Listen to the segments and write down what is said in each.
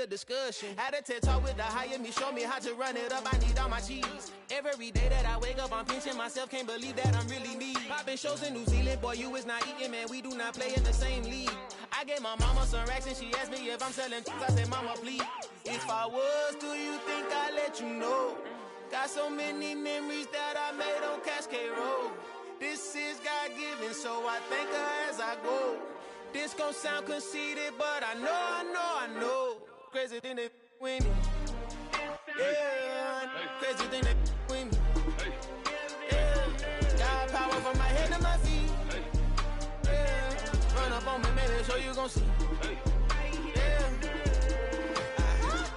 the discussion. Had a TED talk with the higher me, show me how to run it up. I need all my cheese. Every day that I wake up, I'm pinching myself. Can't believe that I'm really me. Popping shows in New Zealand, boy, you is not eating, man. We do not play in the same league. I gave my mama some racks and she asked me if I'm selling. I said, mama, please. If I was, do you think I'd let you know? Got so many memories that I made on Cascade Road. This is God-given, so I thank her as I go. This gon' sound conceited, but I know. Crazy thing they with me. Yeah, crazy thing they with me. Yeah, got power from my head to my feet. Yeah, run up on me, maybe, so you gon' see.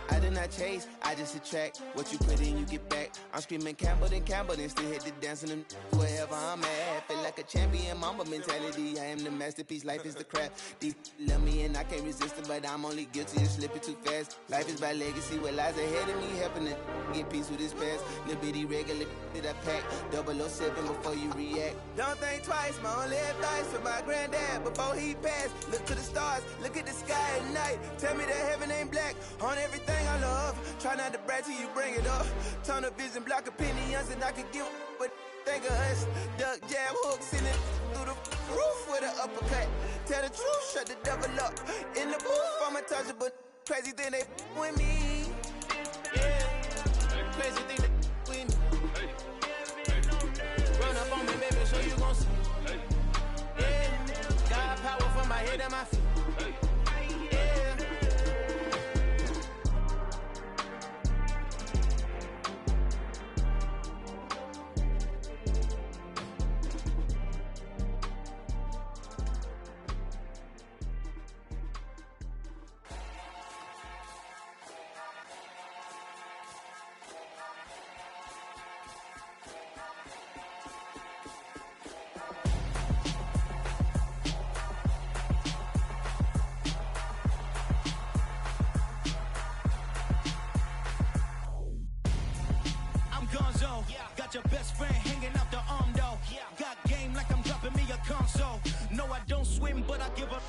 I did not chase, I just attract. What you put in, you get back. I'm screaming Campbell, then still hit the dancing and wherever I'm at. Feel like a champion, mamba mentality. I am the masterpiece, life is the craft. These love me and I can't resist it, but I'm only guilty of slipping too fast. Life is by legacy, what lies ahead of me, helping to get peace with this past. Little bitty regular that I pack, 007 before you react. Don't think twice, my only advice for my granddad before he passed. Look to the stars, look at the sky at night. Tell me that heaven ain't black on everything I love. Try not to brag till you bring it up. Tunnel vision, block opinions, and I could give but think of us. Duck, jab, hooks in it through the roof with an uppercut. Tell the truth, shut the devil up. In the booth, I'm untouchable. Crazy thing they with me. Yeah, crazy thing they with me. Run up on me, baby, so you gon' see. Yeah, got power from my head and my feet. Got your best friend hanging out the arm though. Got game like I'm dropping me a console. No, I don't swim, but I give a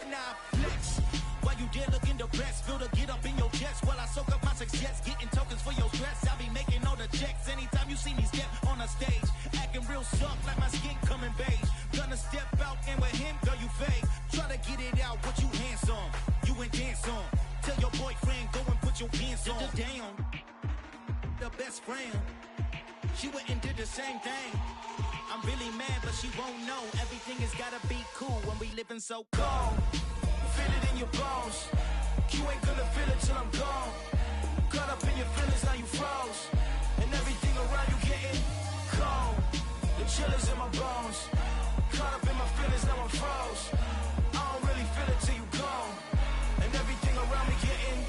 nah flex. While you there looking depressed, feel to get up in your chest while I soak up my success, getting tokens for your stress. I be making all the checks anytime you see me step on a stage, acting real soft like my skin coming beige. Gonna step out and with him, girl, you fake. Try to get it out, what you handsome, you ain't dance on. Tell your boyfriend go and put your pants on. Down, the best friend. She went and did the same thing. I'm really mad, but she won't know. Everything has gotta be cool when we living so cold. Feel it in your bones. You ain't gonna feel it till I'm gone. Caught up in your feelings, now you froze. And everything around you getting cold. The chill is in my bones. Caught up in my feelings, now I'm froze. I don't really feel it till you gone. And everything around me getting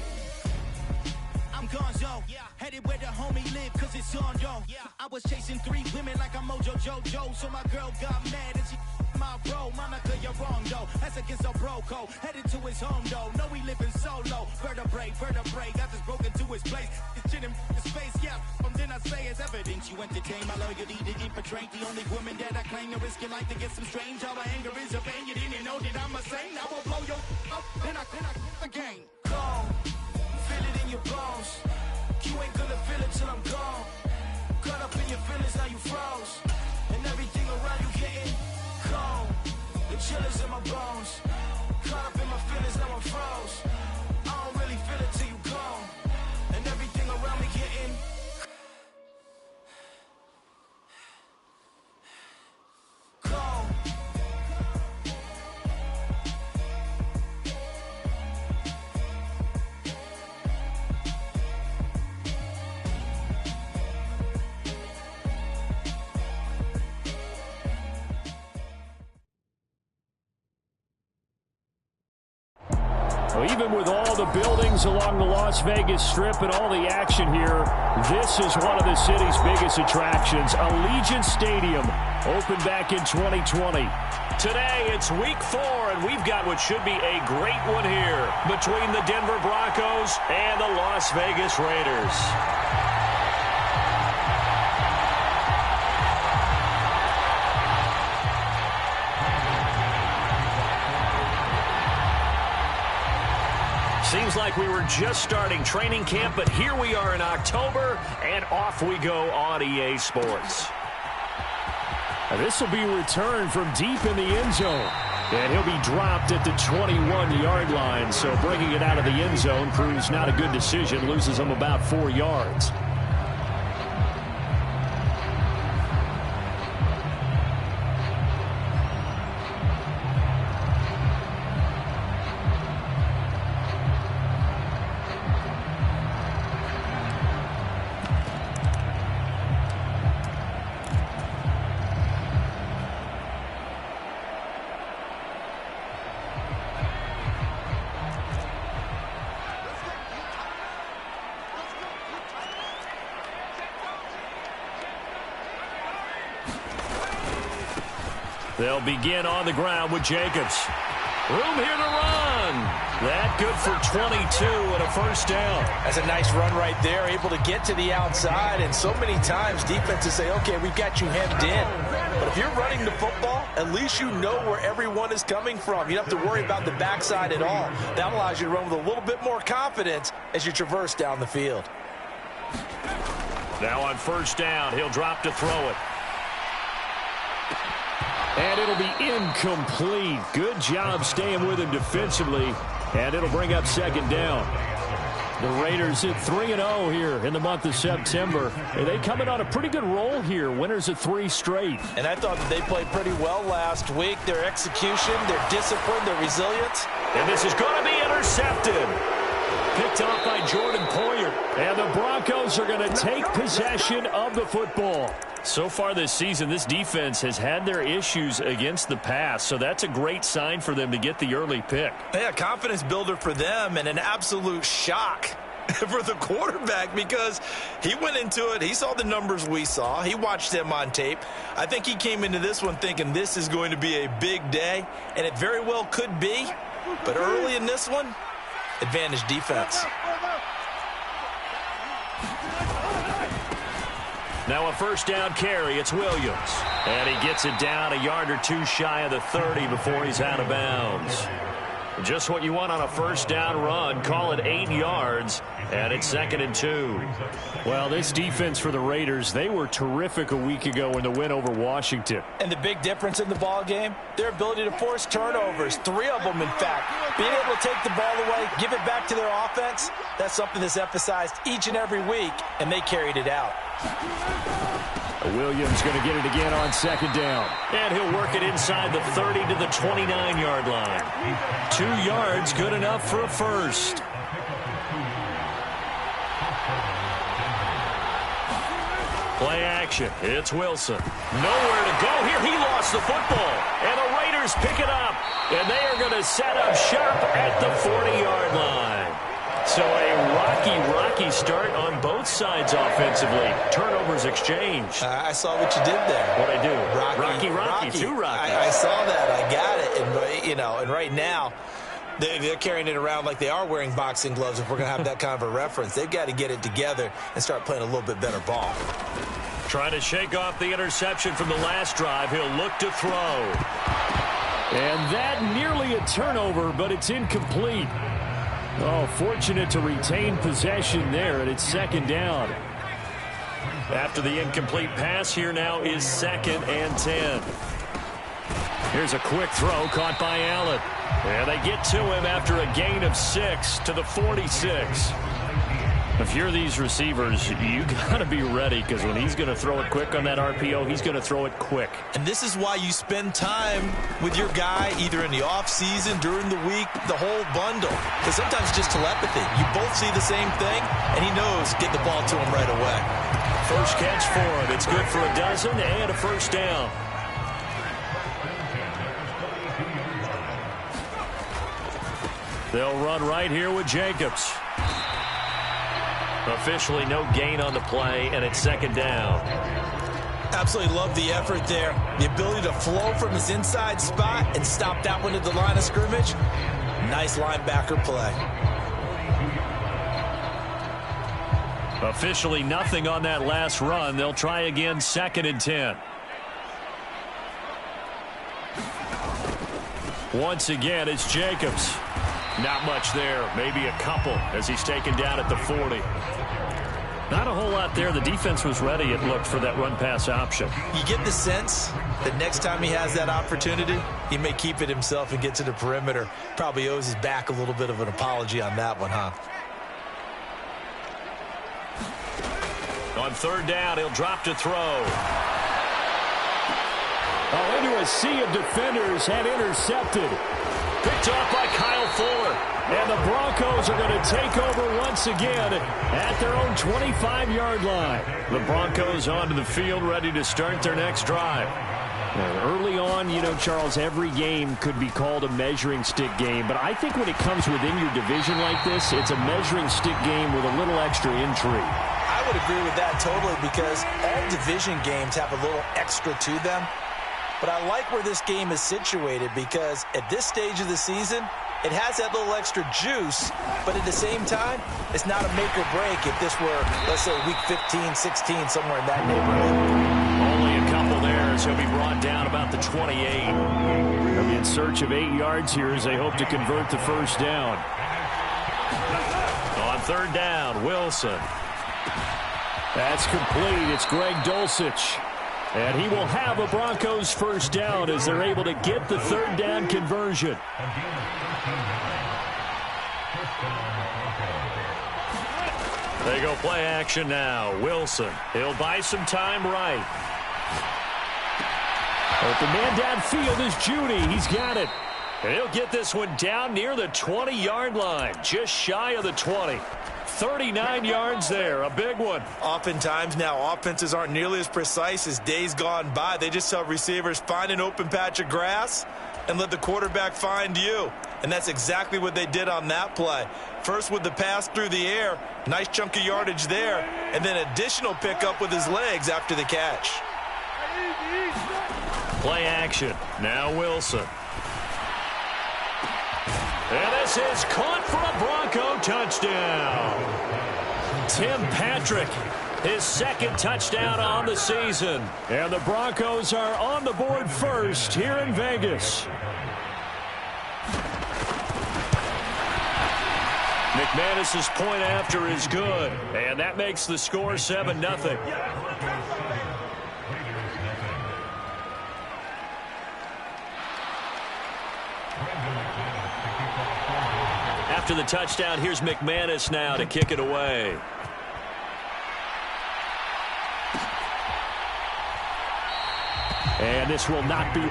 I'm gonzo, headed where the homie live, cause it's on though. I was chasing 3 women like I'm Mojo Jojo, so my girl got mad and she my bro. Monica, you're wrong though, that's against a bro code. Headed to his home though, know we living solo. Vertebrae, got this broken to his place. This shit in his face, then I say it's evidence you entertain my loyalty to infiltrate. The only woman that I claim to risk your life to get some strange. All my anger is a pain, you didn't know that I'm a saint. I will blow your up, then I again. Gone. Feel it in your bones. You ain't gonna feel it till I'm gone. Caught up in your feelings, now you froze. And everything around you getting cold. The chill is in my bones. Caught up in my feelings, now I'm froze. I don't really feel it till you gone. And everything around me getting cold. Well, even with all the buildings along the Las Vegas Strip and all the action here, this is one of the city's biggest attractions. Allegiant Stadium opened back in 2020. Today, it's week 4, and we've got what should be a great one here between the Denver Broncos and the Las Vegas Raiders. Seems like we were just starting training camp, but here we are in October, and off we go on EA Sports. This will be returned from deep in the end zone. And he'll be dropped at the 21-yard line. So bringing it out of the end zone proves not a good decision. Loses him about 4 yards. They'll begin on the ground with Jacobs. Room here to run. That good for 22 and a first down. That's a nice run right there, able to get to the outside. And so many times defenses say, okay, we've got you hemmed in. But if you're running the football, at least you know where everyone is coming from. You don't have to worry about the backside at all. That allows you to run with a little bit more confidence as you traverse down the field. Now on first down, he'll drop to throw it. And it'll be incomplete. Good job staying with him defensively. And it'll bring up second down. The Raiders at 3-0 here in the month of September. They coming on a pretty good roll here. Winners of 3 straight. And I thought that they played pretty well last week. Their execution, their discipline, their resilience. And this is going to be intercepted. Picked off by Jordan Poyer. And the Broncos are going to take possession of the football. So far this season, this defense has had their issues against the pass, so that's a great sign for them to get the early pick. Yeah, confidence builder for them and an absolute shock for the quarterback because he went into it. He saw the numbers we saw. He watched them on tape. I think he came into this one thinking this is going to be a big day, and it very well could be. But early in this one, advantage defense. Now a first down carry. It's Williams. And he gets it down a yard or two shy of the 30 before he's out of bounds. Just what you want on a first down run. Call it 8 yards. And it's 2nd and 2. Well, this defense for the Raiders, they were terrific a week ago in the win over Washington. And the big difference in the ball game, their ability to force turnovers. 3 of them, in fact. Being able to take the ball away, give it back to their offense, that's something that's emphasized each and every week, and they carried it out. Williams going to get it again on second down. And he'll work it inside the 30 to the 29-yard line. 2 yards, good enough for a first. Play action. It's Wilson. Nowhere to go here. He lost the football. And the Raiders pick it up. And they are going to set up shop at the 40-yard line. So a rocky start on both sides offensively. Turnovers exchanged. I saw what you did there. What'd I do? Rocky. Too rocky. I saw that. I got it. And right now, they're carrying it around like they are wearing boxing gloves if we're going to have that kind of a reference. They've got to get it together and start playing a little bit better ball. Trying to shake off the interception from the last drive. He'll look to throw. And that nearly a turnover, but it's incomplete. Oh, fortunate to retain possession there, and it's second down. After the incomplete pass, here now is 2nd and 10. Here's a quick throw caught by Allen. And they get to him after a gain of 6 to the 46. If you're these receivers, you got to be ready because when he's going to throw it quick on that RPO, he's going to throw it quick. And this is why you spend time with your guy either in the offseason, during the week, the whole bundle. Because sometimes it's just telepathy. You both see the same thing, and he knows get the ball to him right away. First catch for him. It's good for a dozen and a first down. They'll run right here with Jacobs. Officially no gain on the play, and it's 2nd down. Absolutely love the effort there. The ability to flow from his inside spot and stop that one at the line of scrimmage. Nice linebacker play. Officially nothing on that last run. They'll try again, 2nd and 10. Once again, it's Jacobs. Not much there. Maybe a couple as he's taken down at the 40. Not a whole lot there. The defense was ready, it looked, for that run-pass option. You get the sense that next time he has that opportunity, he may keep it himself and get to the perimeter. Probably owes his back a little bit of an apology on that one, huh? On third down, he'll drop to throw. Into a sea of defenders and intercepted. Picked off by Kyle Fuller. And the Broncos are going to take over once again at their own 25-yard line. The Broncos onto the field, ready to start their next drive. Early on, Charles, every game could be called a measuring stick game. But I think when it comes within your division like this, it's a measuring stick game with a little extra intrigue. I would agree with that totally, because all division games have a little extra to them. But I like where this game is situated, because at this stage of the season, it has that little extra juice, but at the same time, it's not a make or break if this were, let's say, week 15, 16, somewhere in that neighborhood. Only a couple there as he'll be brought down about the 28. They'll be in search of 8 yards here as they hope to convert the first down. On third down, Wilson. That's complete. It's Greg Dulcich. And he will have a Broncos first down as they're able to get the third down conversion. They go play action now. Wilson. He'll buy some time right. Open man downfield is Judy. He's got it. And he'll get this one down near the 20-yard line. Just shy of the 20. 39 yards there, a big one. Oftentimes now, offenses aren't nearly as precise as days gone by. They just tell receivers, find an open patch of grass and let the quarterback find you. And that's exactly what they did on that play. First with the pass through the air, nice chunk of yardage there, and then additional pickup with his legs after the catch. Play action. Now Wilson. And this is caught for a Bronco touchdown. Tim Patrick, his second touchdown on the season. And the Broncos are on the board first here in Vegas. McManus's point after is good. And that makes the score 7-0. After the touchdown, here's McManus now to kick it away. And this will not be...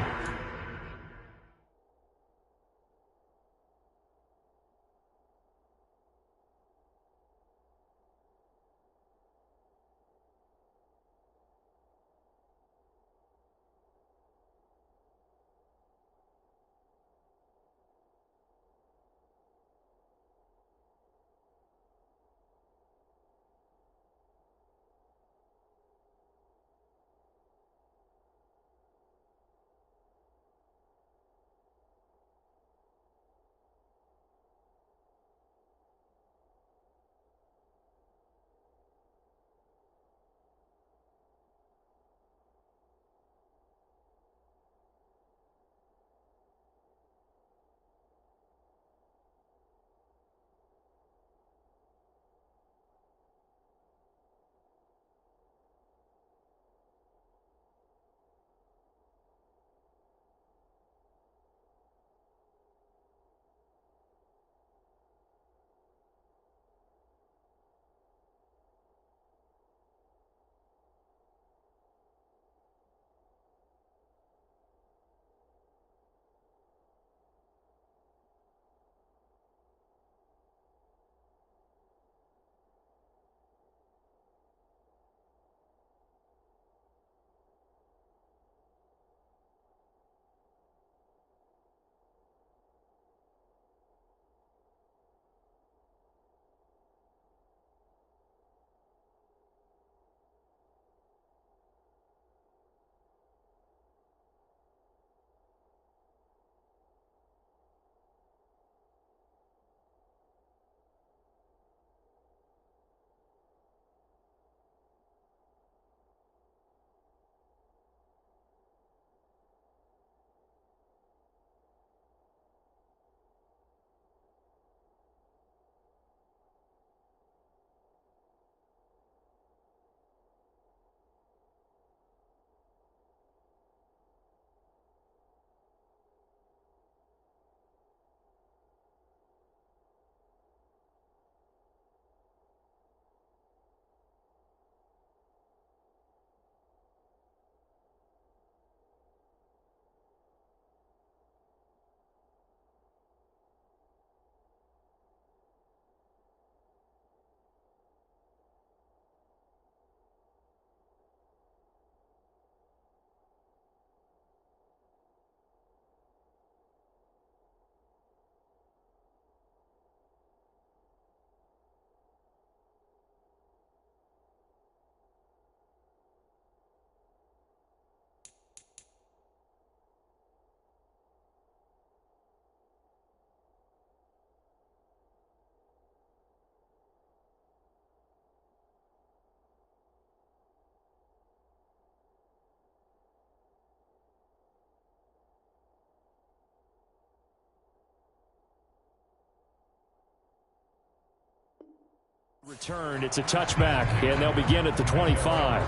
Return, it's a touchback, and they'll begin at the 25.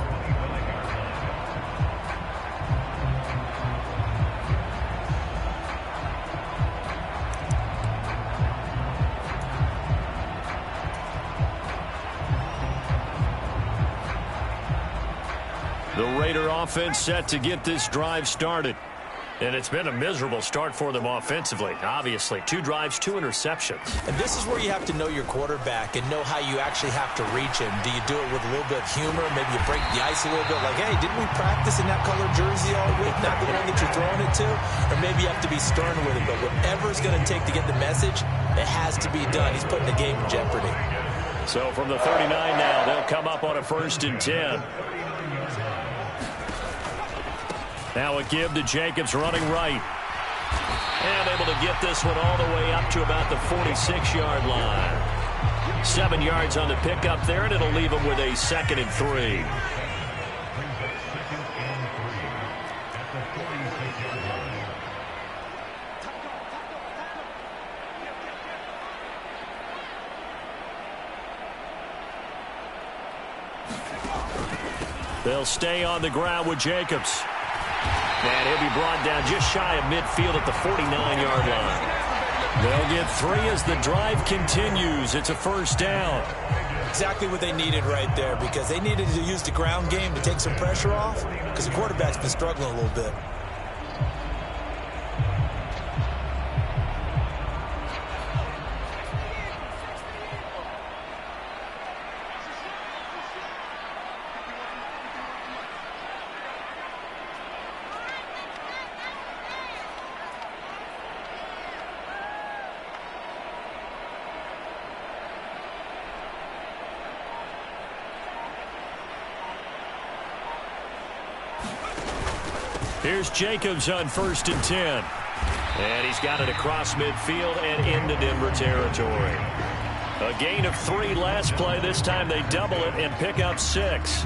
The Raider offense set to get this drive started. And it's been a miserable start for them offensively. Obviously, 2 drives, 2 interceptions. And this is where you have to know your quarterback and know how you actually have to reach him. Do you do it with a little bit of humor? Maybe you break the ice a little bit. Like, hey, didn't we practice in that color jersey all week? Not the one that you're throwing it to? Or maybe you have to be stern with it. But whatever it's going to take to get the message, it has to be done. He's putting the game in jeopardy. So from the 39 now, they'll come up on a 1st and 10. Now a give to Jacobs running right. And able to get this one all the way up to about the 46-yard line. 7 yards on the pickup there, and it'll leave them with a 2nd and 3. They'll stay on the ground with Jacobs. And he'll be brought down just shy of midfield at the 49-yard line. They'll get 3 as the drive continues. It's a 1st down. Exactly what they needed right there, because they needed to use the ground game to take some pressure off, because the quarterback's been struggling a little bit. Here's Jacobs on 1st and 10. And he's got it across midfield and into Denver territory. A gain of 3 last play. This time they double it and pick up 6.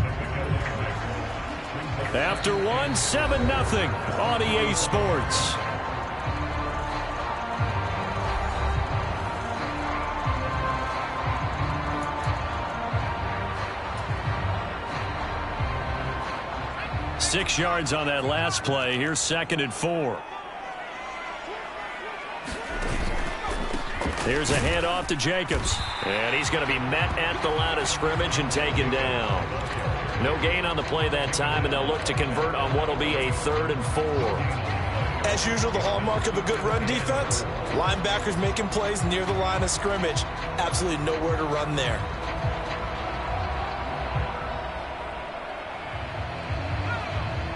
After 1, 7-0 on EA Sports. Six yards on that last play. Here's 2nd and 4. There's a handoff to Jacobs. And he's going to be met at the line of scrimmage and taken down. No gain on the play that time, and they'll look to convert on what will be a 3rd and 4. As usual, the hallmark of a good run defense, linebackers making plays near the line of scrimmage. Absolutely nowhere to run there.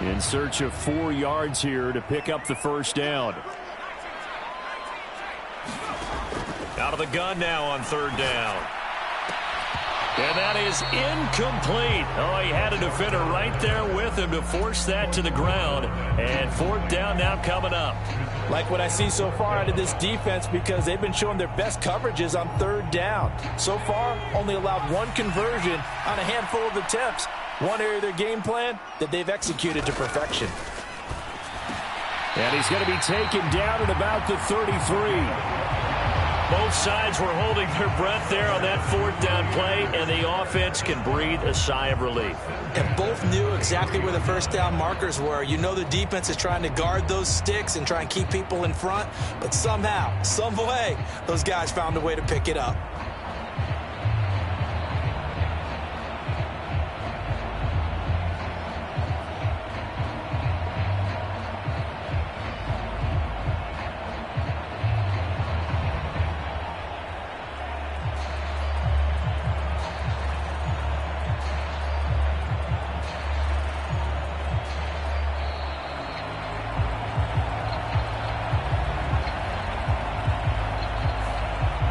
In search of 4 yards here to pick up the 1st down. Out of the gun now on 3rd down. And that is incomplete. Oh, he had a defender right there with him to force that to the ground. And 4th down now coming up. Like what I see so far out of this defense, because they've been showing their best coverages on 3rd down. So far, only allowed 1 conversion on a handful of attempts. One area of their game plan that they've executed to perfection. And he's going to be taken down at about the 33. Both sides were holding their breath there on that 4th down play, and the offense can breathe a sigh of relief. And both knew exactly where the 1st down markers were. You know the defense is trying to guard those sticks and try and keep people in front, but somehow, some way, those guys found a way to pick it up.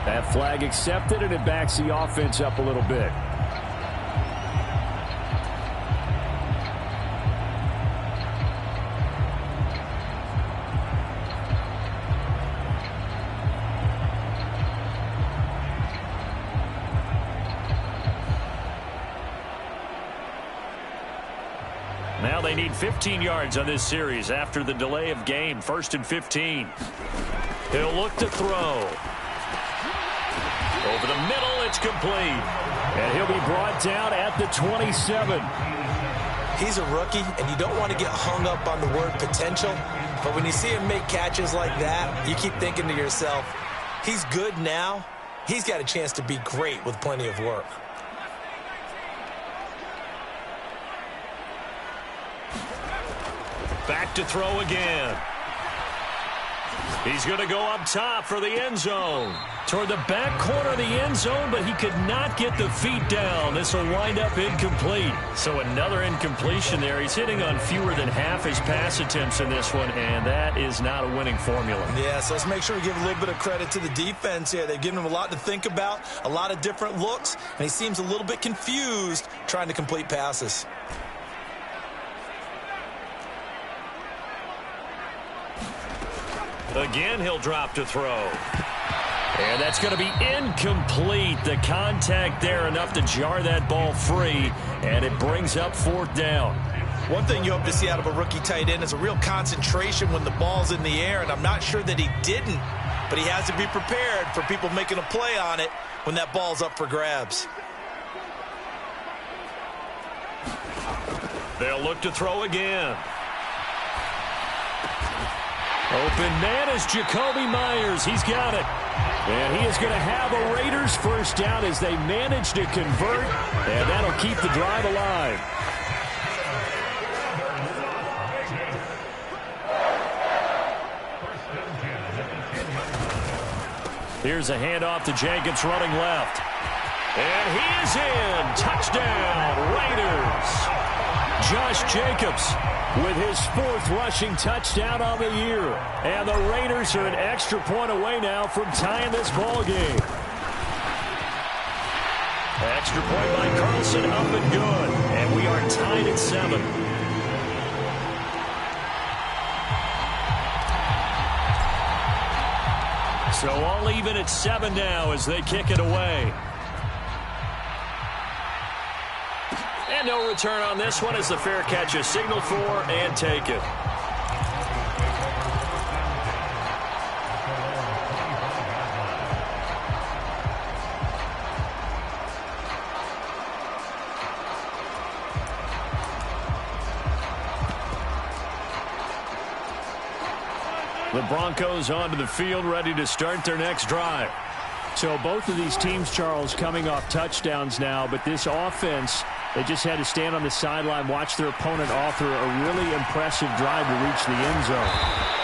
That flag accepted, and it backs the offense up a little bit. Now they need 15 yards on this series after the delay of game. 1st and 15. He'll look to throw. Over the middle, it's complete. And he'll be brought down at the 27. He's a rookie, and you don't want to get hung up on the word potential. But when you see him make catches like that, you keep thinking to yourself, he's good now. He's got a chance to be great with plenty of work. Back to throw again. He's going to go up top for the end zone. Toward the back corner of the end zone, but he could not get the feet down. This will wind up incomplete. So another incompletion there. He's hitting on fewer than half his pass attempts in this one, and that is not a winning formula. Yeah, so let's make sure we give a little bit of credit to the defense here. They've given him a lot to think about, a lot of different looks, and he seems a little bit confused trying to complete passes. Again, he'll drop to throw. And that's going to be incomplete. The contact there enough to jar that ball free, and it brings up 4th down. One thing you hope to see out of a rookie tight end is a real concentration when the ball's in the air, and I'm not sure that he didn't, but he has to be prepared for people making a play on it when that ball's up for grabs. They'll look to throw again. Open man is Jakobi Meyers. He's got it. And he is going to have a Raiders first down as they manage to convert, and that'll keep the drive alive. Here's a handoff to Jacobs running left. And he is in. Touchdown, Raiders. Josh Jacobs with his 4th rushing touchdown on the year. And the Raiders are an extra point away now from tying this ball game. Extra point by Carlson, up and good. And we are tied at 7. So all even at 7 now as they kick it away. And no return on this one as the fair catch is signaled for and taken. The Broncos onto the field, ready to start their next drive. So both of these teams, Charles, coming off touchdowns now, but this offense, they just had to stand on the sideline, watch their opponent author a really impressive drive to reach the end zone.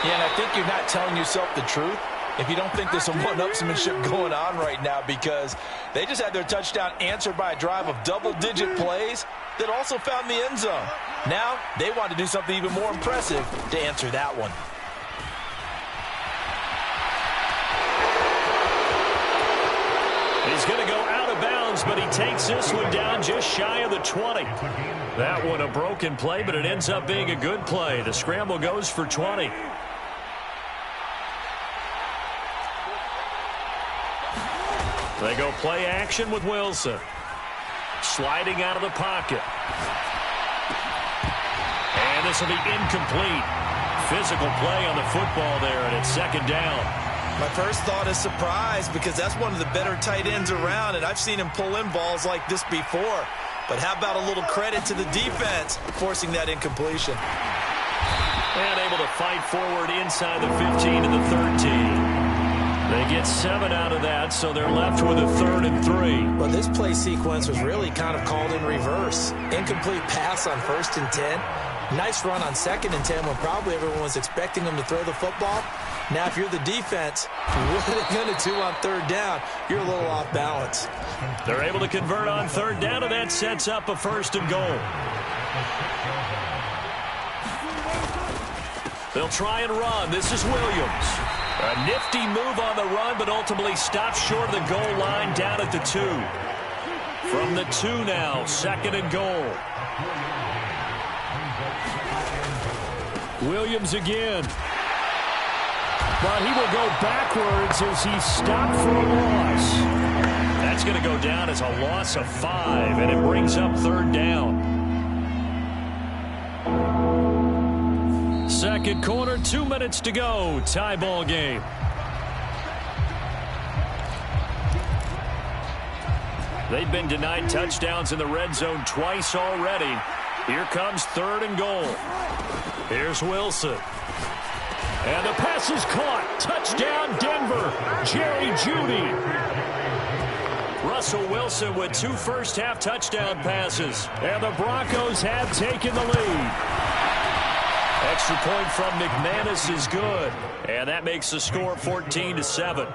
Yeah, and I think you're not telling yourself the truth if you don't think there's some one-upsmanship going on right now, because they just had their touchdown answered by a drive of double-digit plays that also found the end zone. Now they want to do something even more impressive to answer that one. He's going to go out of bounds, but he takes this one down just shy of the 20. That one a broken play, but it ends up being a good play. The scramble goes for 20. They go play action with Wilson. Sliding out of the pocket. And this will be incomplete. Physical play on the football there, and it's 2nd down. My first thought is surprise, because that's one of the better tight ends around, and I've seen him pull in balls like this before. But how about a little credit to the defense forcing that incompletion? And able to fight forward inside the 15 to the 13. They get 7 out of that, so they're left with a 3rd and 3. Well, this play sequence was really kind of called in reverse. Incomplete pass on 1st and 10. Nice run on 2nd and 10 when probably everyone was expecting him to throw the football. Now, if you're the defense, what are they going to do on 3rd down? You're a little off balance. They're able to convert on 3rd down, and that sets up a 1st and goal. They'll try and run. This is Williams. A nifty move on the run, but ultimately stops short of the goal line down at the 2. From the 2 now, 2nd and goal. Williams again. But he will go backwards as he's stopped for a loss. That's going to go down as a loss of 5, and it brings up 3rd down. 2nd quarter, 2 minutes to go. Tie ball game. They've been denied touchdowns in the red zone twice already. Here comes 3rd and goal. Here's Wilson. And the pass is caught. Touchdown, Denver. Jerry Jeudy. Russell Wilson with 2 first-half touchdown passes. And the Broncos have taken the lead. Extra point from McManus is good. And that makes the score 14-7.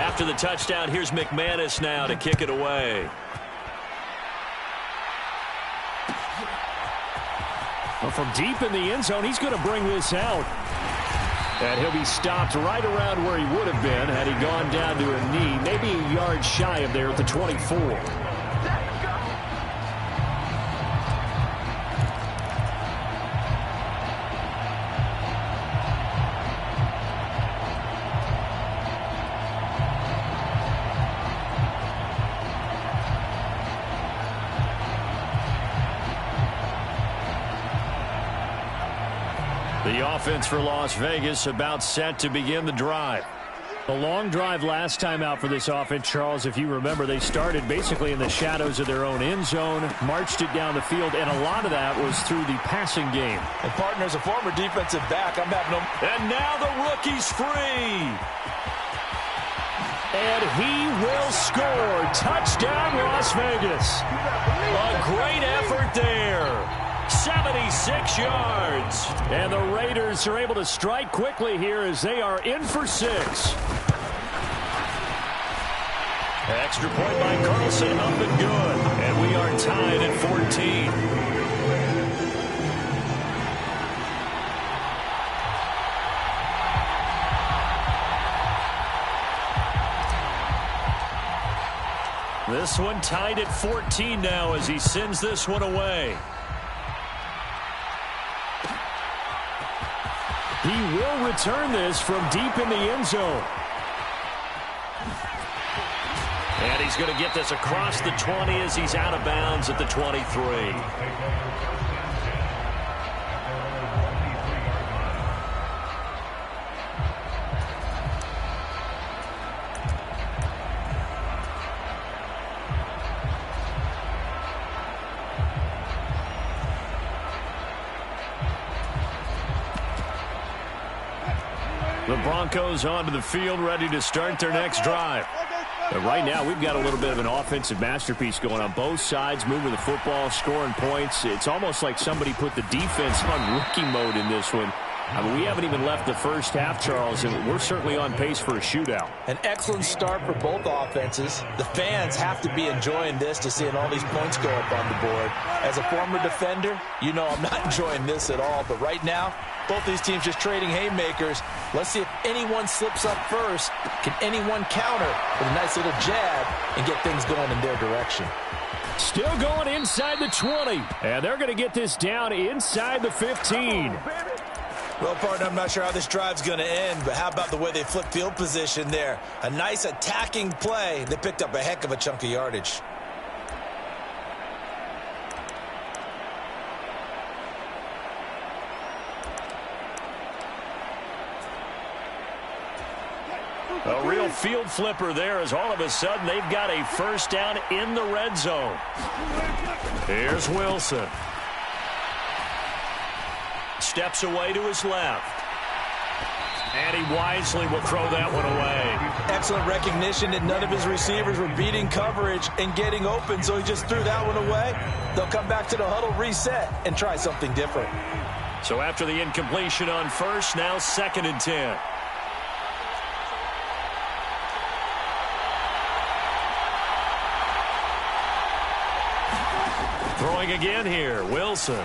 After the touchdown, here's McManus now to kick it away. Well, from deep in the end zone, he's going to bring this out. And he'll be stopped right around where he would have been had he gone down to a knee, maybe a yard shy of there at the 24. The offense for Las Vegas about set to begin the drive. A long drive last time out for this offense, Charles. If you remember, they started basically in the shadows of their own end zone, marched it down the field, and a lot of that was through the passing game. And partners, a former defensive back. I'm having no... And now the rookie's free. And he will score. Touchdown, Las Vegas. A great effort there. 76 yards. And the Raiders are able to strike quickly here as they are in for 6. Extra point by Carlson, up and good. And we are tied at 14. This one tied at 14 now as he sends this one away. He will return this from deep in the end zone. And he's going to get this across the 20 as he's out of bounds at the 23. The Broncos onto the field, ready to start their next drive. But right now, we've got a little bit of an offensive masterpiece going on both sides, moving the football, scoring points. It's almost like somebody put the defense on rookie mode in this one. I mean, we haven't even left the first half, Charles, and we're certainly on pace for a shootout. An excellent start for both offenses. The fans have to be enjoying this to seeing all these points go up on the board. As a former defender, you know I'm not enjoying this at all. But right now, both these teams just trading haymakers. Let's see if anyone slips up first. Can anyone counter with a nice little jab and get things going in their direction? Still going inside the 20. And they're going to get this down inside the 15. Well, partner, I'm not sure how this drive's going to end, but how about the way they flip field position there? A nice attacking play. They picked up a heck of a chunk of yardage. A real field flipper there as all of a sudden they've got a first down in the red zone. Here's Wilson. Steps away to his left. And he wisely will throw that one away. Excellent recognition that none of his receivers were beating coverage and getting open, so he just threw that one away. They'll come back to the huddle, reset, and try something different. So after the incompletion on first, now 2nd and 10. Throwing again here, Wilson.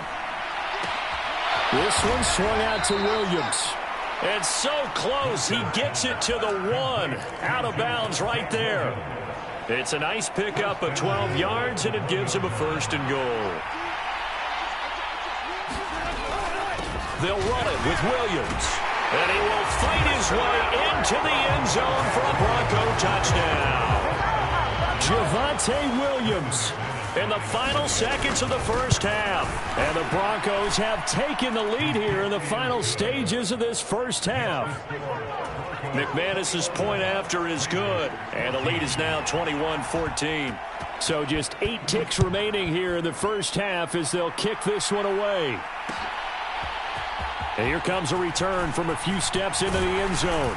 This one swung out to Williams. And so close, he gets it to the 1. Out of bounds right there. It's a nice pickup of 12 yards, and it gives him a 1st and goal. They'll run it with Williams. And he will fight his way into the end zone for a Bronco touchdown. Javonte Williams in the final seconds of the first half. And the Broncos have taken the lead here in the final stages of this first half. McManus's point after is good, and the lead is now 21-14. So just 8 ticks remaining here in the first half as they'll kick this one away. And here comes a return from a few steps into the end zone.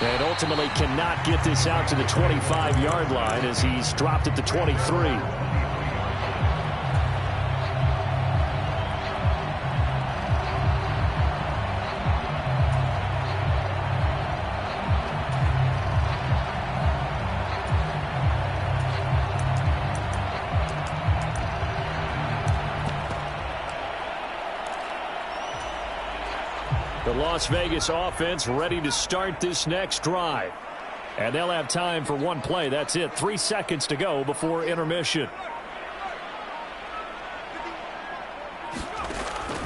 And ultimately cannot get this out to the 25-yard line as he's dropped at the 23. The Las Vegas offense ready to start this next drive. And they'll have time for one play. That's it. 3 seconds to go before intermission.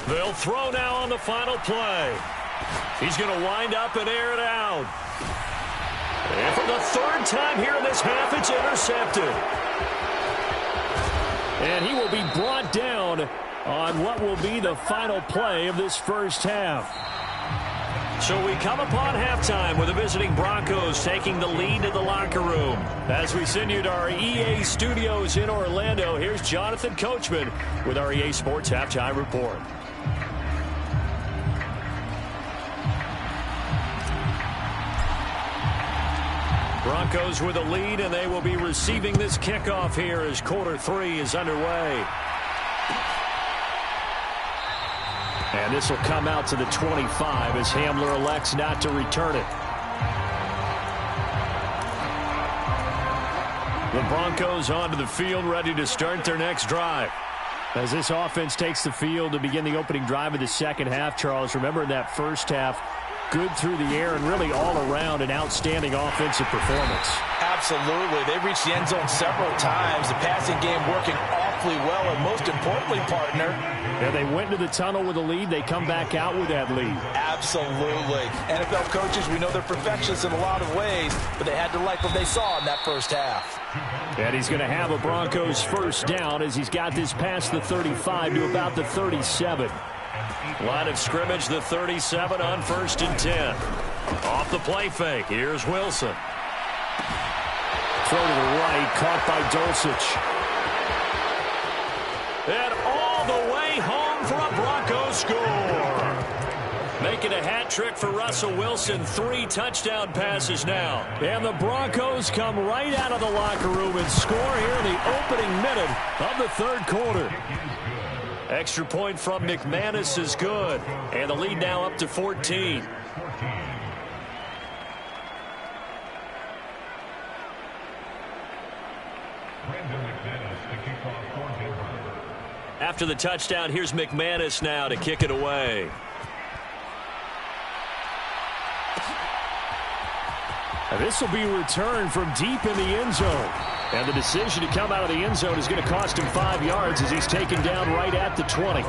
They'll throw now on the final play. He's going to wind up and air it out. And for the 3rd time here in this half, it's intercepted. And he will be brought down on what will be the final play of this first half. So we come upon halftime with the visiting Broncos taking the lead to the locker room. As we send you to our EA studios in Orlando, here's Jonathan Coachman with our EA Sports Halftime Report. Broncos with a lead, and they will be receiving this kickoff here as quarter 3 is underway. And this will come out to the 25 as Hamler elects not to return it. The Broncos onto the field, ready to start their next drive. As this offense takes the field to begin the opening drive of the second half, Charles, remember in that first half, good through the air and really all around an outstanding offensive performance. Absolutely. They reached the end zone several times. The passing game working awfully well, and most importantly, partner. And they went into the tunnel with a lead. They come back out with that lead. Absolutely. NFL coaches, we know they're perfectionists in a lot of ways, but they had to like what they saw in that first half. And he's going to have a Broncos first down as he's got this past the 35 to about the 37. Line of scrimmage, the 37 on 1st and 10. Off the play fake, here's Wilson. Throw to the right, caught by Dulcich. And all the way home for a Broncos score. Making a hat trick for Russell Wilson. 3 touchdown passes now. And the Broncos come right out of the locker room and score here in the opening minute of the 3rd quarter. Extra point from McManus is good. And the lead now up to 14. After the touchdown, here's McManus now to kick it away. And this will be returned from deep in the end zone. And the decision to come out of the end zone is going to cost him 5 yards as he's taken down right at the 20.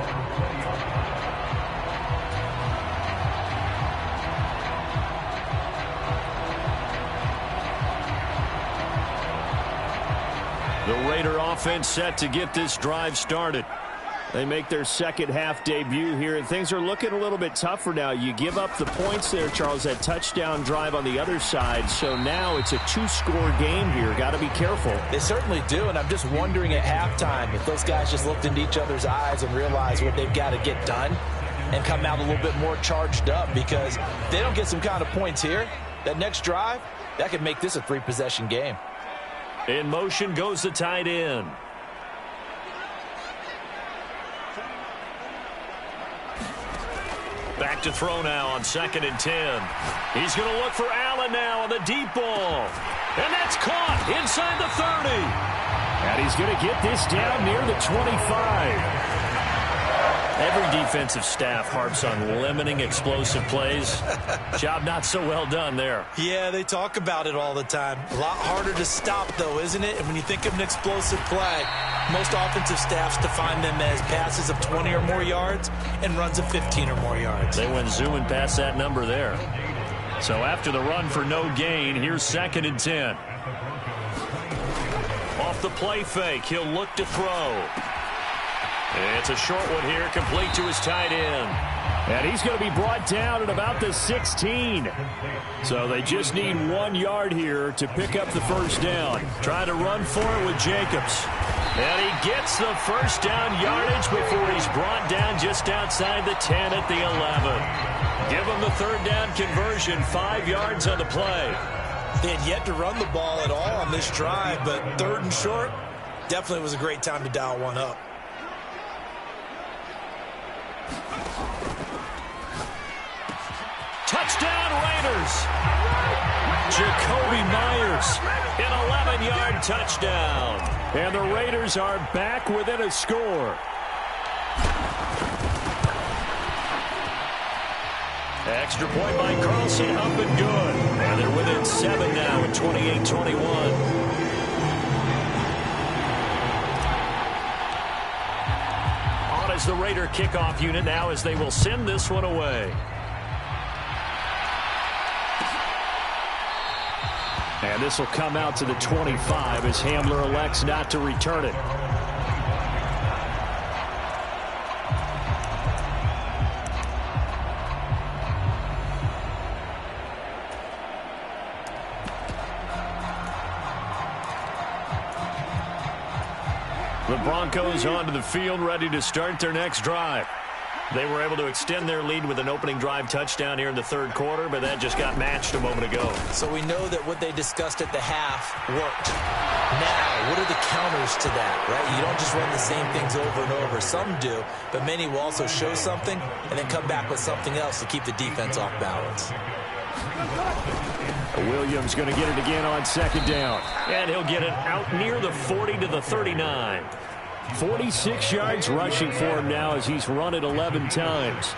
The Raider offense set to get this drive started. They make their second half debut here, and things are looking a little bit tougher now. You give up the points there, Charles, that touchdown drive on the other side. So now it's a 2-score game here. Got to be careful. They certainly do, and I'm just wondering at halftime if those guys just looked into each other's eyes and realized what they've got to get done and come out a little bit more charged up, because if they don't get some kind of points here, that next drive, that could make this a 3-possession game. In motion goes the tight end. Back to throw now on 2nd and 10. He's going to look for Allen now on the deep ball. And that's caught inside the 30. And he's going to get this down near the 25. Every defensive staff harps on limiting explosive plays. Job not so well done there. Yeah, they talk about it all the time. A lot harder to stop, though, isn't it? And when you think of an explosive play, most offensive staffs define them as passes of 20 or more yards and runs of 15 or more yards. They went zooming past that number there. So after the run for no gain, here's 2nd and 10. Off off the play fake. He'll look to throw. It's a short one here, complete to his tight end. And he's going to be brought down at about the 16. So they just need 1 yard here to pick up the first down. Trying to run for it with Jacobs. And he gets the first down yardage before he's brought down just outside the 10 at the 11. Give him the third down conversion, 5 yards on the play. They had yet to run the ball at all on this drive, but third and short definitely was a great time to dial one up. Touchdown Raiders! Jacoby Myers, an 11-yard touchdown. And the Raiders are back within a score. Extra point by Carlson, up and good. And they're within 7 now at 28-21. On as the Raider kickoff unit now as they will send this one away. And this will come out to the 25 as Hamler elects not to return it. The Broncos onto the field, ready to start their next drive. They were able to extend their lead with an opening drive touchdown here in the third quarter, but that just got matched a moment ago. So we know that what they discussed at the half worked. Now, what are the counters to that, right? You don't just run the same things over and over. Some do, but many will also show something and then come back with something else to keep the defense off balance. Williams going to get it again on second down. And he'll get it out near the 40 to the 39. 46 yards rushing for him now as he's run it 11 times.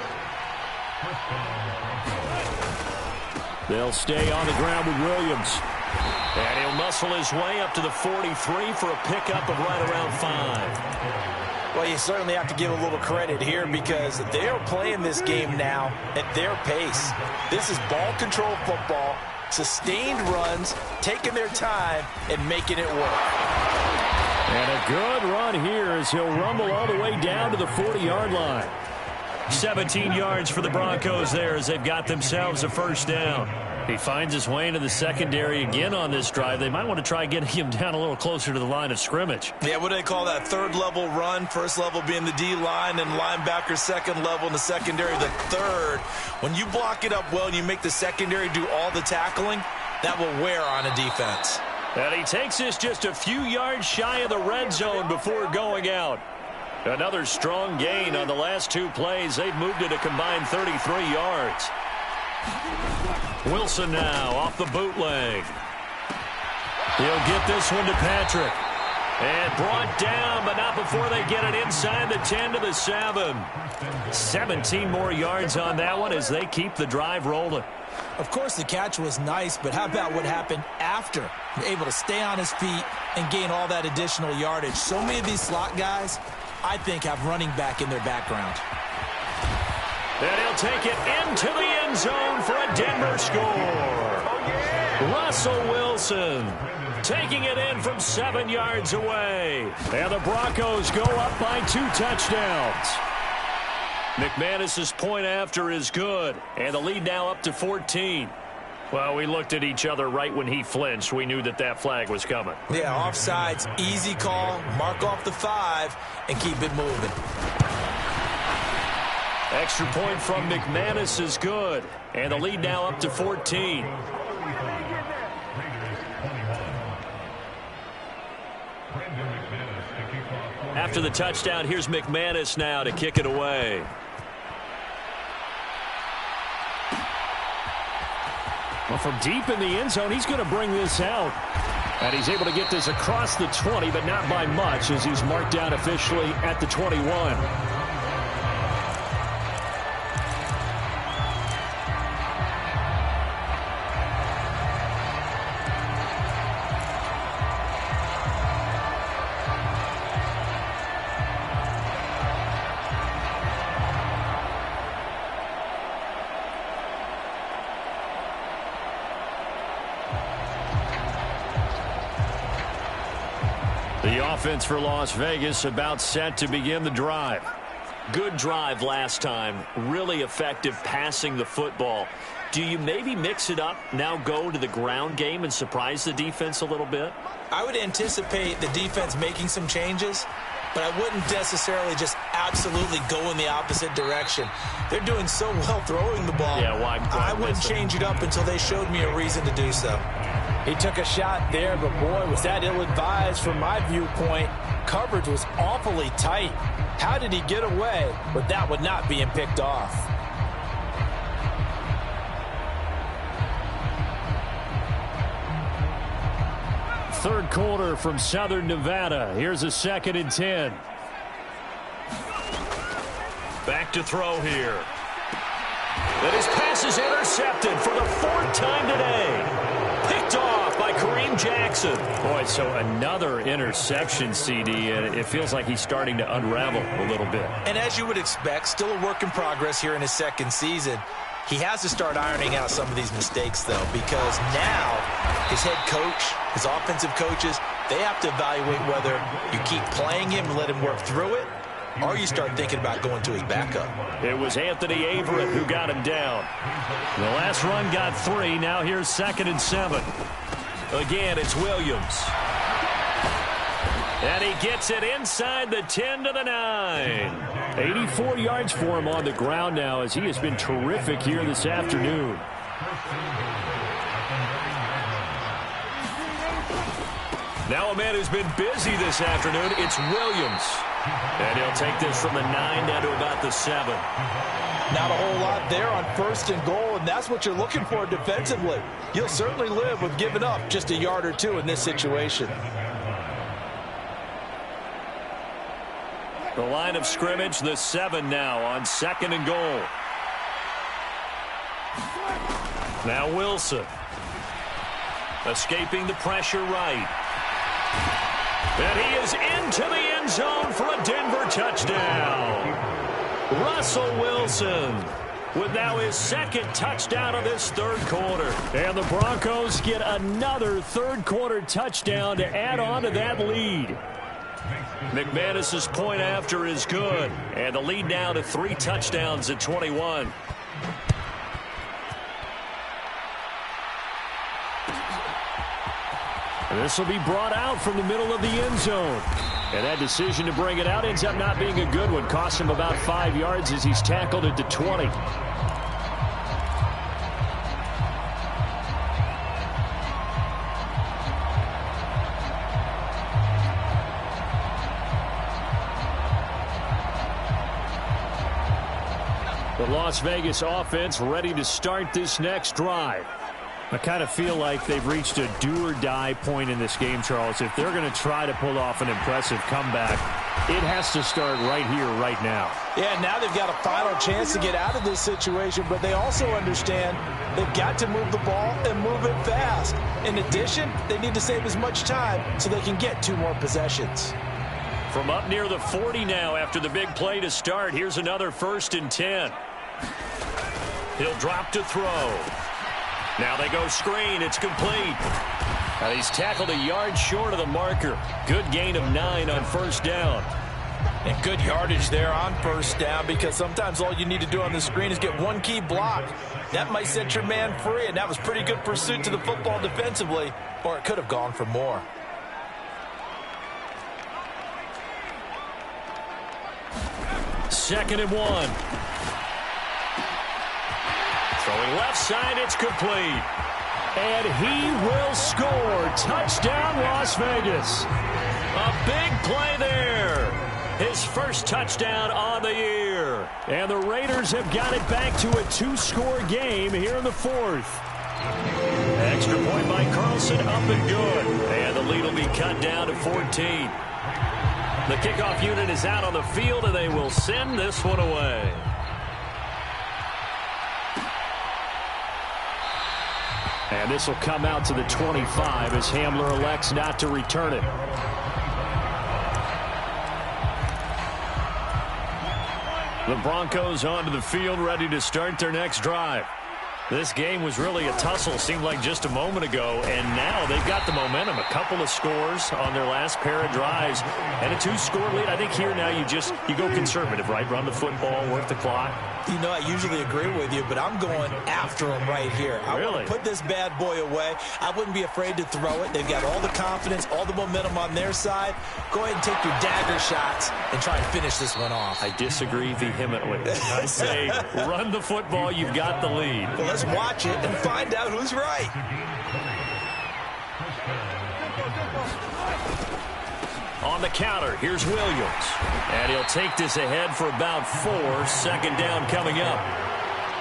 They'll stay on the ground with Williams. And he'll muscle his way up to the 43 for a pickup of right around 5. Well, you certainly have to give a little credit here because they are playing this game now at their pace. This is ball control football, sustained runs, taking their time, and making it work. And a good run here as he'll rumble all the way down to the 40-yard line. 17 yards for the Broncos there as they've got themselves a first down. He finds his way into the secondary again on this drive. They might want to try getting him down a little closer to the line of scrimmage. Yeah, what do they call that? Third level run, first level being the D-line, and linebacker second level, and the secondary the third. When you block it up well and you make the secondary do all the tackling, that will wear on a defense. And he takes this just a few yards shy of the red zone before going out. Another strong gain on the last 2 plays. They've moved it a combined 33 yards. Wilson now off the bootleg. He'll get this one to Patrick. And brought down, but not before they get it inside the 10 to the 7. 17 more yards on that one as they keep the drive rolling. Of course, the catch was nice, but how about what happened after? Able to stay on his feet and gain all that additional yardage. So many of these slot guys, I think, have running back in their background. And he'll take it into the end zone for a Denver score. Russell Wilson taking it in from 7 yards away. And the Broncos go up by 2 touchdowns. McManus's point after is good, and the lead now up to 14. Well, we looked at each other right when he flinched. We knew that that flag was coming. Yeah, offsides, easy call, mark off the 5, and keep it moving. Extra point from McManus is good, and the lead now up to 14. After the touchdown, here's McManus now to kick it away. Well, from deep in the end zone, he's going to bring this out. And he's able to get this across the 20, but not by much as he's marked down officially at the 21. The offense for Las Vegas about set to begin the drive. Good drive last time. Really effective passing the football. Do you maybe mix it up, now go to the ground game and surprise the defense a little bit? I would anticipate the defense making some changes, but I wouldn't necessarily just absolutely go in the opposite direction. They're doing so well throwing the ball. Yeah, why I wouldn't change it up until they showed me a reason to do so. He took a shot there, but boy, was that ill-advised from my viewpoint. Coverage was awfully tight. How did he get away with that one not being picked off? Third quarter from Southern Nevada. Here's a 2nd and 10. Back to throw here. And his pass is intercepted for the 4th time today. Picked off by Kareem Jackson. Boy, so another interception, CD, and it feels like he's starting to unravel a little bit. And as you would expect, still a work in progress here in his 2nd season. He has to start ironing out some of these mistakes, though, because now his head coach, his offensive coaches, they have to evaluate whether you keep playing him and let him work through it, or you start thinking about going to his backup. It was Anthony Averett who got him down. The last run got 3. Now here's 2nd and 7. Again, it's Williams. And he gets it inside the 10 to the 9. 84 yards for him on the ground now as he has been terrific here this afternoon. Now a man who's been busy this afternoon, it's Williams. And he'll take this from the 9 down to about the 7. Not a whole lot there on 1st and goal, and that's what you're looking for defensively. You'll certainly live with giving up just a yard or two in this situation. The line of scrimmage, the 7 now on 2nd and goal. Now Wilson. Escaping the pressure right. And he is into the end zone for a Denver touchdown. Russell Wilson with now his 2nd touchdown of this 3rd quarter. And the Broncos get another 3rd quarter touchdown to add on to that lead. McManus's point after is good. And the lead now to 3 touchdowns at 21. And this will be brought out from the middle of the end zone. And that decision to bring it out ends up not being a good one. Cost him about 5 yards as he's tackled at the 20. The Las Vegas offense ready to start this next drive. I kind of feel like they've reached a do-or-die point in this game, Charles. If they're going to try to pull off an impressive comeback, it has to start right here, right now. Yeah, now they've got a final chance to get out of this situation, but they also understand they've got to move the ball and move it fast. In addition, they need to save as much time so they can get 2 more possessions. From up near the 40 now after the big play to start, here's another 1st and 10. He'll drop to throw. Now they go screen. It's complete. He's tackled a yard short of the marker. Good gain of 9 on 1st down. And good yardage there on 1st down, because sometimes all you need to do on the screen is get 1 key block. That might set your man free, and that was pretty good pursuit to the football defensively, or it could have gone for more. Second and 1. Throwing left side, it's complete. And he will score. Touchdown, Las Vegas. A big play there. His 1st touchdown on the year. And the Raiders have got it back to a 2-score game here in the 4th. Extra point by Carlson, up and good. And the lead will be cut down to 14. The kickoff unit is out on the field, and they will send this one away. And this will come out to the 25 as Hamler elects not to return it. The Broncos onto the field, ready to start their next drive. This game was really a tussle, seemed like just a moment ago, and now they've got the momentum. A couple of scores on their last pair of drives, and a 2-score lead. I think here now you go conservative, right? Run the football, work the clock. You know, I usually agree with you, but I'm going after them right here. I want to put this bad boy away. I wouldn't be afraid to throw it. They've got all the confidence, all the momentum on their side. Go ahead and take your dagger shots and try and finish this one off. I disagree vehemently. I say run the football. You've got the lead. Well, let's watch it and find out who's right. On the counter, here's Williams. And he'll take this ahead for about 4. Second down coming up.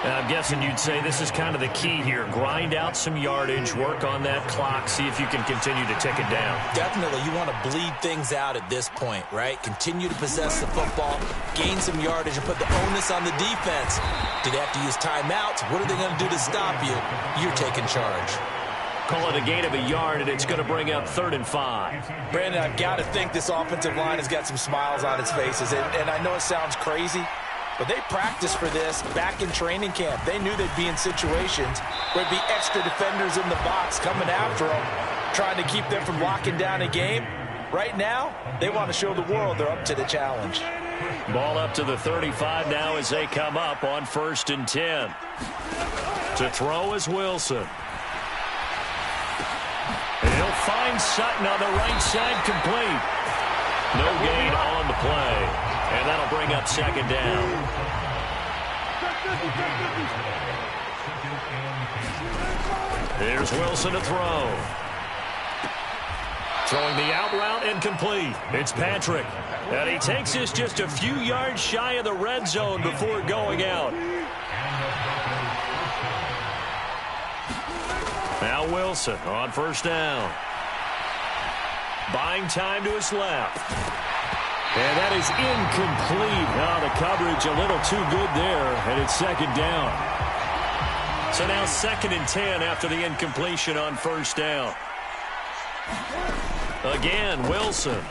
And I'm guessing you'd say this is kind of the key here. Grind out some yardage, work on that clock, see if you can continue to tick it down. Definitely. You want to bleed things out at this point, right? Continue to possess the football, gain some yardage, and put the onus on the defense. Do they have to use timeouts? What are they going to do to stop you? You're taking charge. Call it a gain of a yard, and it's going to bring up 3rd and 5. Brandon, I've got to think this offensive line has got some smiles on its faces. And I know it sounds crazy, but they practiced for this back in training camp. They knew they'd be in situations where there'd be extra defenders in the box coming after them, trying to keep them from locking down a game. Right now, they want to show the world they're up to the challenge. Ball up to the 35 now as they come up on 1st and 10. To throw is Wilson. He'll find Sutton on the right side, complete. No gain on the play. And that'll bring up 2nd down. Here's Wilson to throw. Throwing the out route and complete. It's Patrick. And he takes this just a few yards shy of the red zone before going out. Now Wilson on 1st down. Buying time to his left. And that is incomplete. Now the coverage a little too good there, and it's 2nd down. So now 2nd and 10 after the incompletion on 1st down. Again, Wilson.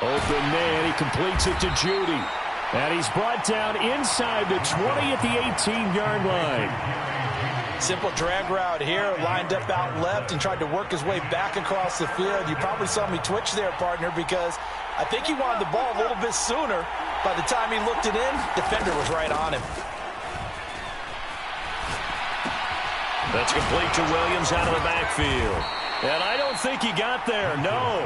Open man, he completes it to Judy. And he's brought down inside the 20 at the 18-yard line. Simple drag route here, lined up out left and tried to work his way back across the field. You probably saw me twitch there, partner, because I think he wanted the ball a little bit sooner. By the time he looked it in, defender was right on him. That's complete to Williams out of the backfield. And I don't think he got there, no.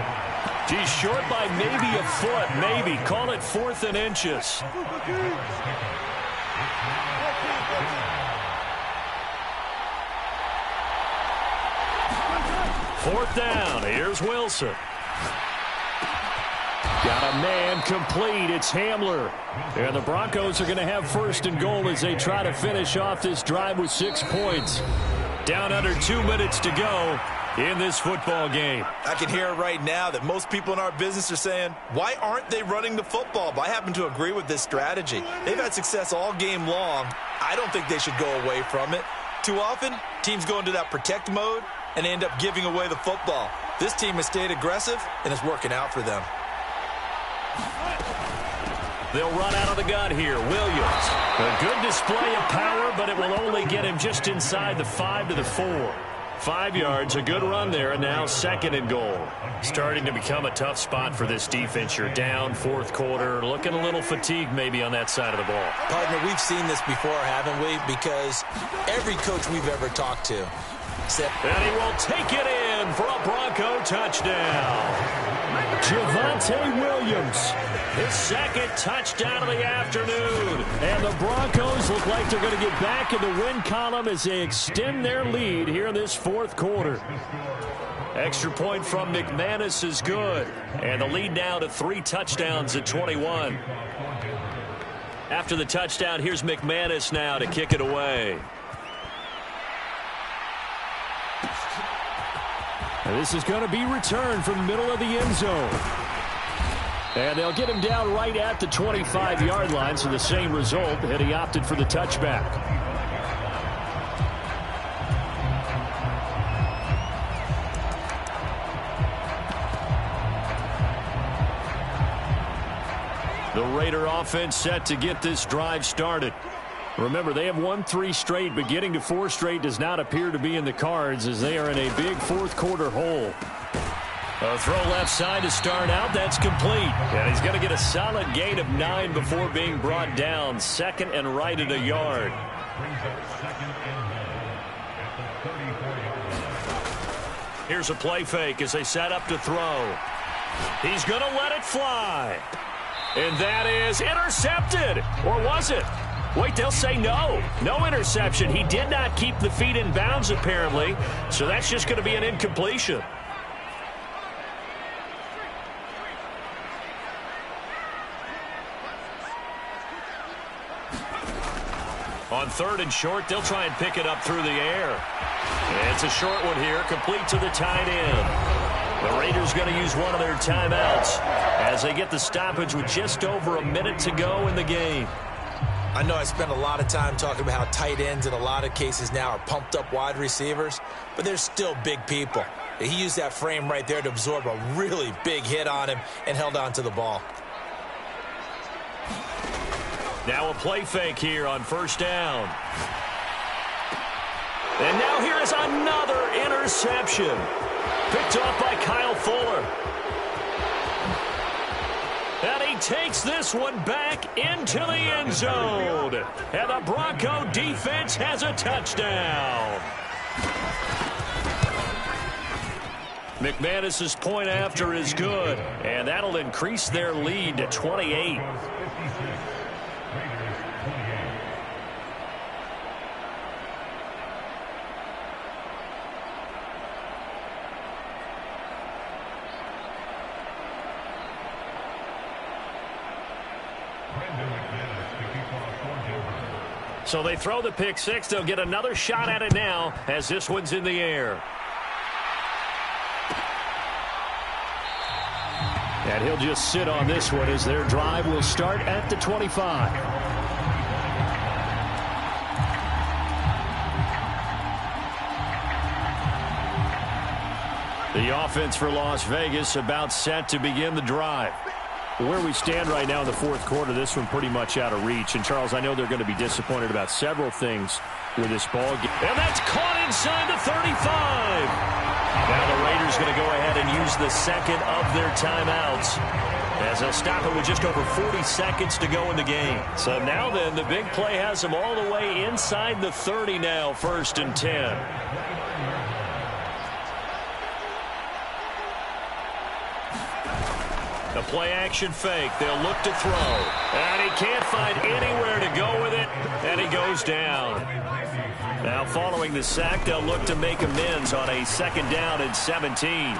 He's short by maybe a foot, maybe. Call it 4th and inches. 4th down. Here's Wilson. Got a man complete. It's Hamler. And the Broncos are going to have 1st and goal as they try to finish off this drive with 6 points. Down under 2 minutes to go in this football game. I can hear right now that most people in our business are saying, why aren't they running the football? But I happen to agree with this strategy. They've had success all game long. I don't think they should go away from it. Too often, teams go into that protect mode and end up giving away the football. This team has stayed aggressive, and it's working out for them. They'll run out of the gun here. Williams. A good display of power, but it will only get him just inside the 5 to the 4. 5 yards, a good run there, and now 2nd and goal. Starting to become a tough spot for this defense. You're down 4th quarter, looking a little fatigued maybe on that side of the ball. Partner, we've seen this before, haven't we? Because every coach we've ever talked to said, and he will take it in for a Bronco touchdown. Javonte Williams, his 2nd touchdown of the afternoon. And the Broncos look like they're going to get back in the win column as they extend their lead here in this 4th quarter. Extra point from McManus is good. And the lead now to 3 touchdowns at 21. After the touchdown, here's McManus now to kick it away. And this is going to be returned from the middle of the end zone. And they'll get him down right at the 25-yard line, so the same result, and he opted for the touchback. The Raider offense set to get this drive started. Remember, they have won 3 straight, but getting to 4 straight does not appear to be in the cards as they are in a big fourth quarter hole. A throw left side to start out. That's complete. And he's going to get a solid gain of 9 before being brought down. 2nd and right at a yard. Here's a play fake as they set up to throw. He's going to let it fly. And that is intercepted. Or was it? Wait, they'll say no. No interception. He did not keep the feet in bounds, apparently. So that's just going to be an incompletion. On 3rd and short, they'll try and pick it up through the air. It's a short one here, complete to the tight end. The Raiders going to use one of their timeouts as they get the stoppage with just over a minute to go in the game. I know I spent a lot of time talking about how tight ends in a lot of cases now are pumped up wide receivers, but they're still big people. He used that frame right there to absorb a really big hit on him and held on to the ball. Now a play fake here on 1st down. And now here is another interception. Picked off by Kyle Fuller. And he takes this one back into the end zone. And the Bronco defense has a touchdown. McManus's point after is good. And that'll increase their lead to 28. So they throw the pick six. They'll get another shot at it now as this one's in the air. And he'll just sit on this one as their drive will start at the 25. The offense for Las Vegas about set to begin the drive. Where we stand right now in the fourth quarter, this one pretty much out of reach. And, Charles, I know they're going to be disappointed about several things with this ball game. And that's caught inside the 35. Now the Raiders going to go ahead and use the second of their timeouts as they'll stop it with just over 40 seconds to go in the game. So now then, the big play has them all the way inside the 30 now, 1st and 10. The play-action fake. They'll look to throw. And he can't find anywhere to go with it. And he goes down. Now following the sack, they'll look to make amends on a 2nd down and 17.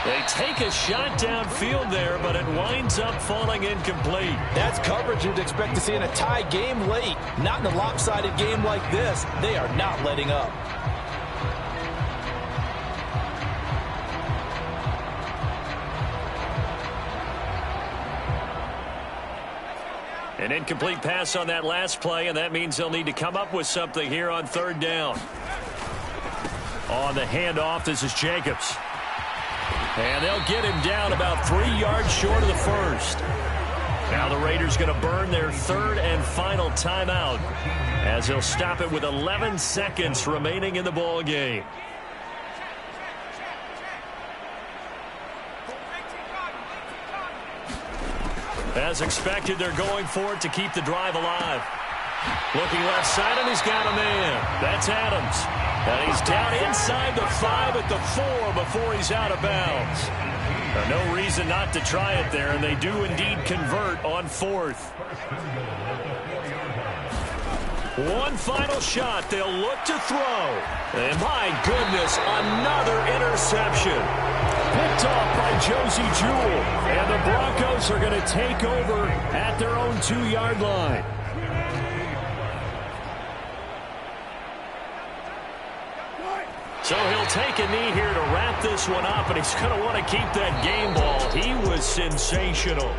They take a shot downfield there, but it winds up falling incomplete. That's coverage you'd expect to see in a tie game late. Not in a lopsided game like this. They are not letting up. An incomplete pass on that last play, and that means they'll need to come up with something here on 3rd down. On the handoff, this is Jacobs. And they'll get him down about 3 yards short of the first. Now the Raiders going to burn their 3rd and final timeout as they'll stop it with 11 seconds remaining in the ball game. As expected, they're going for it to keep the drive alive. Looking left side, and he's got a man. That's Adams. And he's down inside the 5 at the 4 before he's out of bounds. No reason not to try it there, and they do indeed convert on 4th. One final shot. They'll look to throw. And my goodness, another interception. Picked off by Josie Jewell. And the Broncos are going to take over at their own 2-yard line. So he'll take a knee here to wrap this one up, and he's going to want to keep that game ball. He was sensational.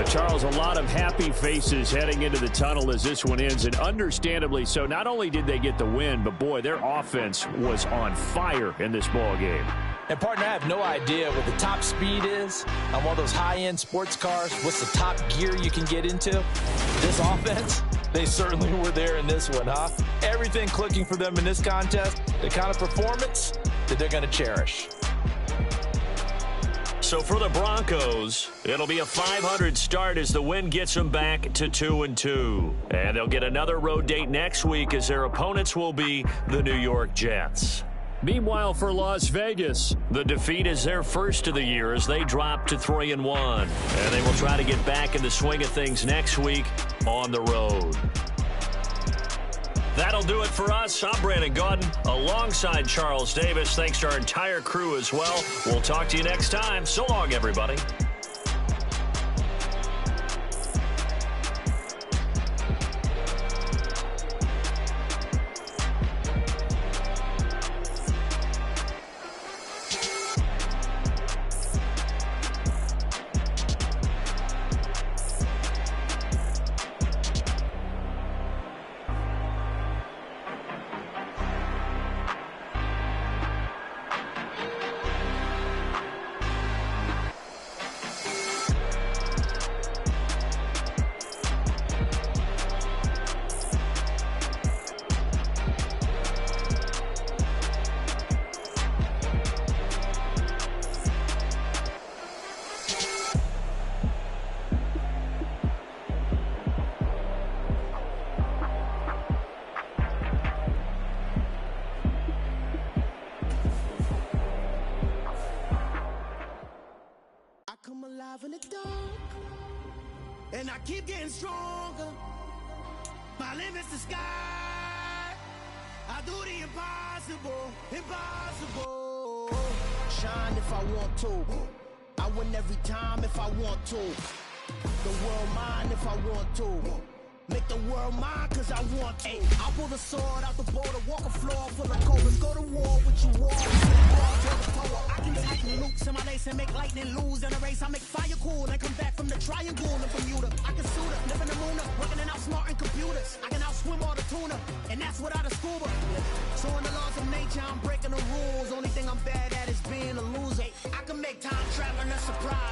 Charles, a lot of happy faces heading into the tunnel as this one ends, and understandably so. Not only did they get the win, but boy, their offense was on fire in this ball game. And, partner, I have no idea what the top speed is on one of those high-end sports cars. What's the top gear you can get into? This offense, they certainly were there in this one, huh? Everything clicking for them in this contest, the kind of performance that they're going to cherish. So for the Broncos, it'll be a 500 start as the win gets them back to 2-2. And they'll get another road date next week as their opponents will be the New York Jets. Meanwhile, for Las Vegas, the defeat is their first of the year as they drop to 3-1. And they will try to get back in the swing of things next week on the road. That'll do it for us. I'm Brandon Gaudin alongside Charles Davis. Thanks to our entire crew as well. We'll talk to you next time. So long, everybody. In the dark, and I keep getting stronger. My limit's the sky. I do the impossible, impossible. Shine if I want to. I win every time if I want to. The world mine if I want to. Make the world mine cause I want to. I pull the sword out the border, walk a floor full of cobras, go to war with you war. I can tighten loops in my lace and make lightning lose in a race. I make fire cool and come back from the triangle in Bermuda. I can suit up, live in the moon, working and outsmarting computers. I can outswim all the tuna, and that's without a scuba. So in the laws of nature, I'm breaking the rules. Only thing I'm bad at is being a loser. I can make time traveling a surprise.